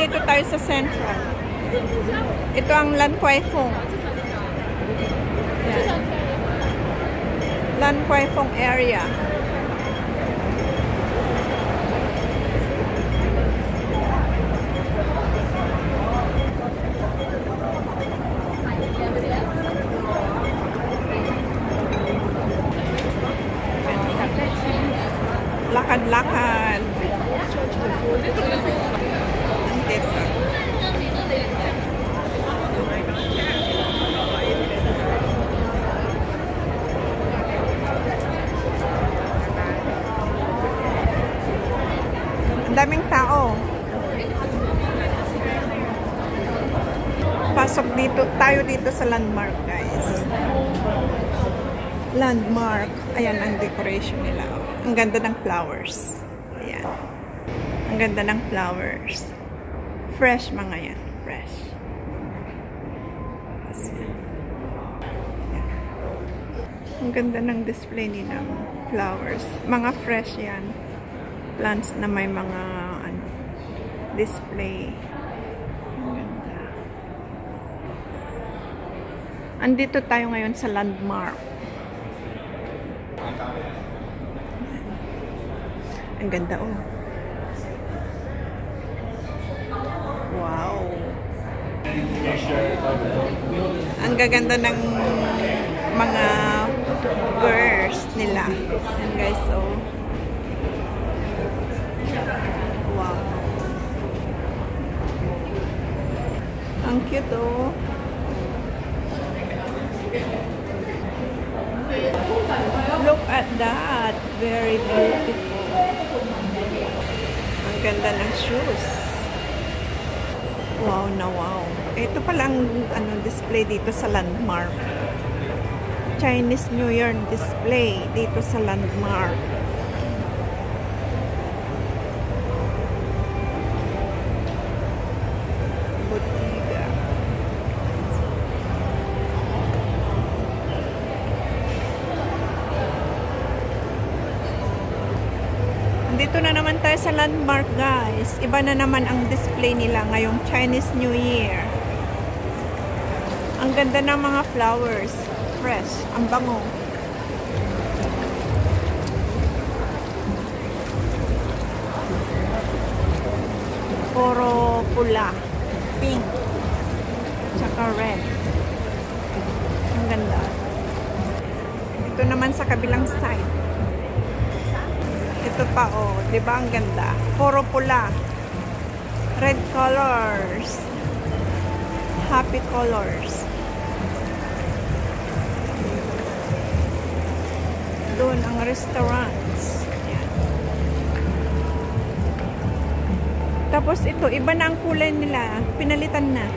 nandito tayo sa Central. Ito ang Lan Kwai Fong. Yan. Lan Kwai Fong area. Lakad-lakad. Nandito. Ang daming tao. Pasok dito, tayo dito sa landmark, guys. Landmark. Ayan ang decoration nila. Ang ganda ng flowers. Ayan. Ang ganda ng flowers. Fresh mga yan. Fresh. Ayan. Ang ganda ng display nila. Flowers. Mga fresh yan. Plants na may mga display. Ang ganda. Andito tayo ngayon sa landmark. Ang ganda, oh. Wow. Ang gaganda ng mga birds nila. And guys, oh. Wow. Ang cute, oh. Look at that. Very beautiful. Ang ganda ng shoes. Wow na wow. Ito palang display dito sa landmark. Chinese New Year display dito sa landmark. Botiga. Dito na naman tayo sa landmark, guys. Iba na naman ang display nila ngayong Chinese New Year. Ang ganda ng mga flowers. Fresh. Ang bango. Puro pula. Pink. Tsaka red. Ang ganda. Ito naman sa kabilang side. Ito pa, oh. Diba ang ganda? Puro pula. Red colors. Happy colors. Doon ang restaurants. Yan. Tapos ito, iba na ang kulay nila. Pinalitan na.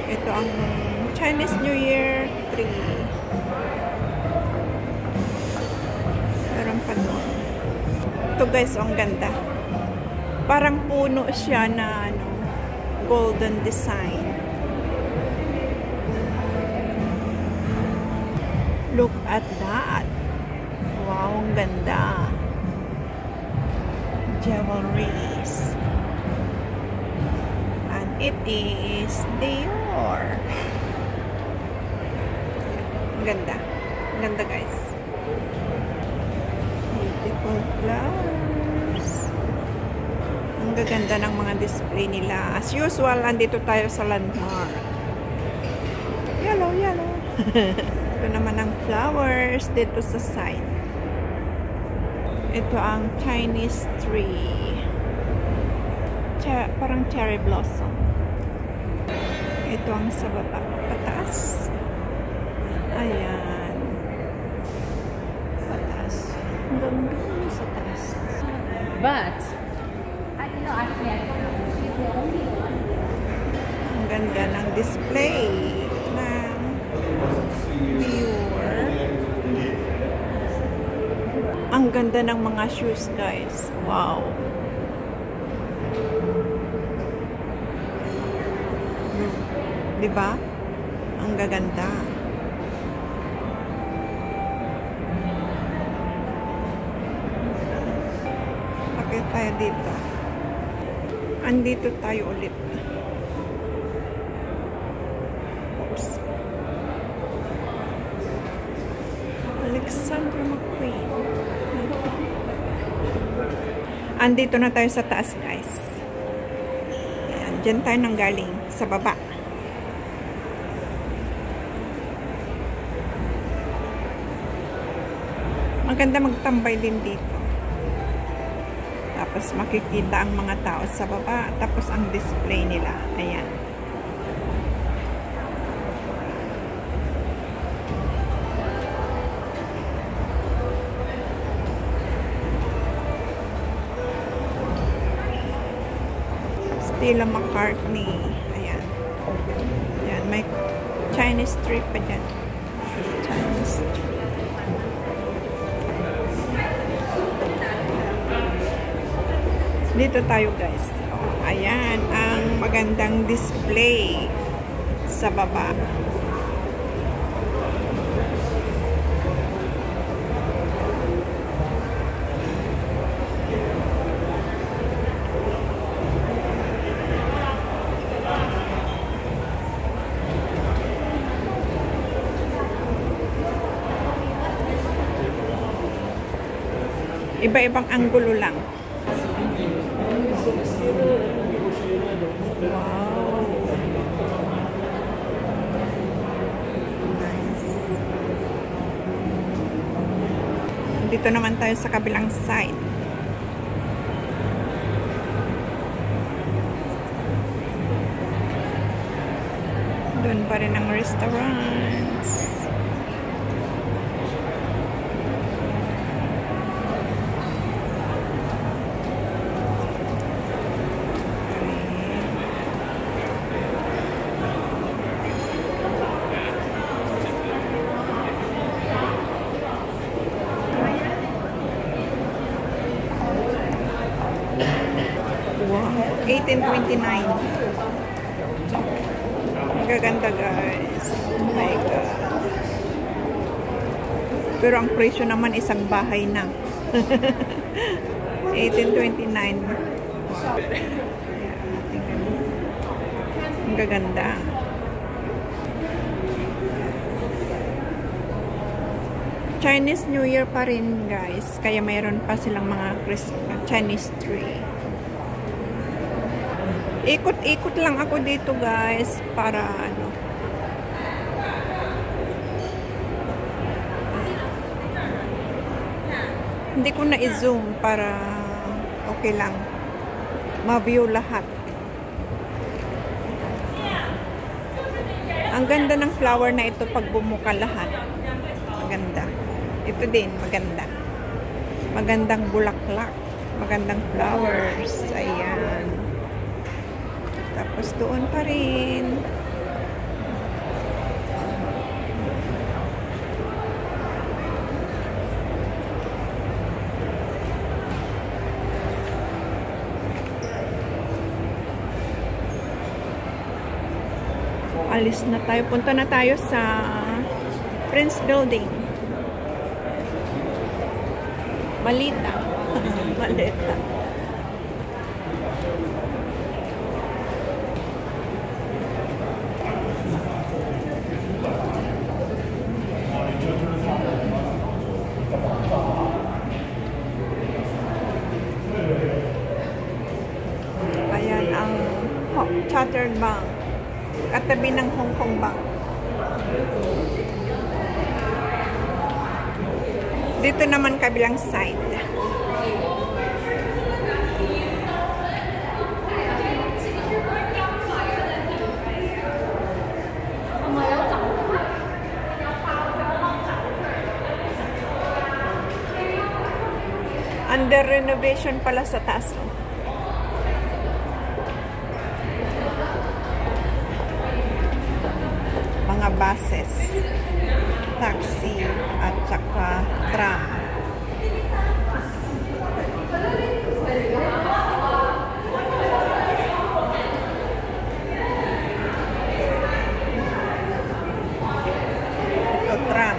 Ito ang Chinese New Year tree. Meron pa doon. Ito guys, ang ganda. Parang puno siya na golden design. Look at that. Wow, ang ganda. Jewelries. And it is Dior. Ganda. Ganda, guys. Beautiful flowers. Ang gaganda ng mga display nila. As usual, andito tayo sa landmark. Yellow, yellow. Ito naman ang flowers dito sa side. Ito ang Chinese tree. Parang cherry blossom. Ito ang sa baba. Pataas. Ayan. Pataas. Hanggang doon sa taas. But, no, actually, I don't know. She's the only one. Ang ganda ng display ng viewer. Ang ganda ng mga shoes, guys. Wow. Diba? Ang gaganda. tayo dito. Andito tayo ulit. Oops. Alexander McQueen. Andito na tayo sa taas, guys. Ayan, dyan tayo nang galing. Sa baba. Maganda magtambay din dito. Tapos makikita ang mga tao sa baba. Tapos ang display nila. Ayan. Stella McCartney. Ayan. Ayan. May Chinese street pa dyan. Chinese street. Dito tayo, guys. Ayan, ang magandang display sa baba. Iba-ibang anggulo lang. Wow. Nice. Dito naman tayo sa kabilang side. Doon pa rin ang restaurants. Wow, 1829. Magaganda, guys. Oh my God. Pero ang presyo naman isang bahay na. 1829. Ang gaganda. Chinese New Year pa rin, guys. Kaya mayroon pa silang mga Chinese tree. Ikot-ikot lang ako dito, guys, para ano. Hindi ko na i-zoom para okay lang. Ma-view lahat. Ang ganda ng flower na ito pag bumuka lahat. Maganda. Ito din, maganda. Magandang bulaklak. Magandang flowers. Ayan. Tapos doon pa rin. Alis na tayo. Punta na tayo sa Prince Building. Malita. Malita. Ayan ang Chartered Bank. Katabi ng Hong Kong Bank. Dito naman kabilang side. Under renovation pala sa taas. Mga buses, taxi, at saka tram. Ito, tram.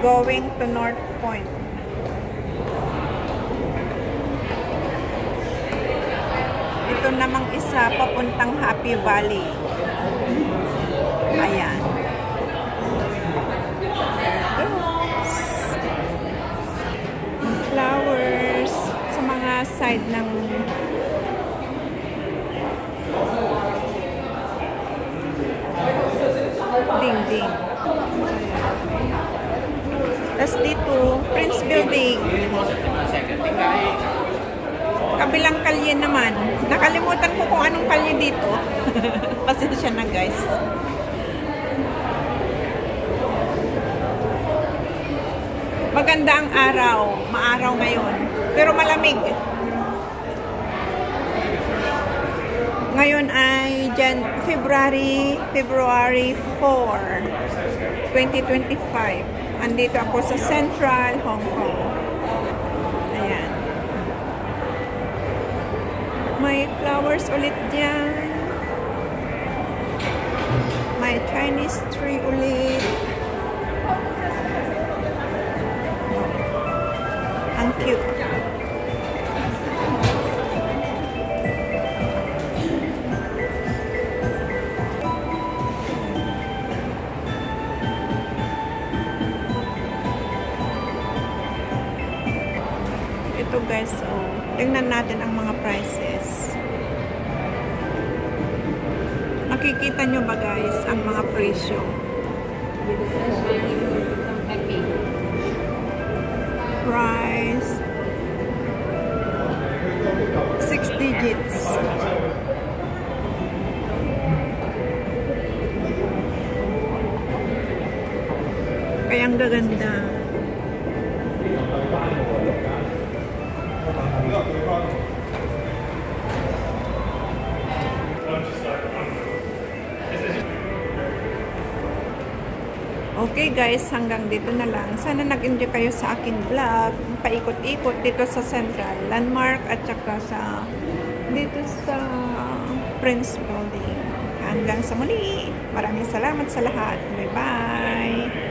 Going to North Point. ito namang isa papuntang Happy Valley. Ayan. Flowers sa mga side ng dingding. Tapos dito, Prince Building. Kabilang kalye naman. Nakalimutan ko kung anong kalye dito. Pasensya na guys. Maganda ang araw. Maaraw ngayon. Pero malamig. Ngayon ay February 4, 2025. Andito ako sa Central Hong Kong. Ayan. May flowers ulit dyan. May Chinese tree ulit. Ang cute. Ito guys, oh, tingnan natin ang mga prices. Makikita nyo ba guys ang mga presyo? Price 6 digits. Kaya ang gaganda. Okay guys, hanggang dito na lang. Sana nag-enjoy kayo sa aking vlog. Paikot-ikot dito sa Central Landmark at saka sa dito sa Prince Building. Hanggang sa muli. Maraming salamat sa lahat. Bye-bye!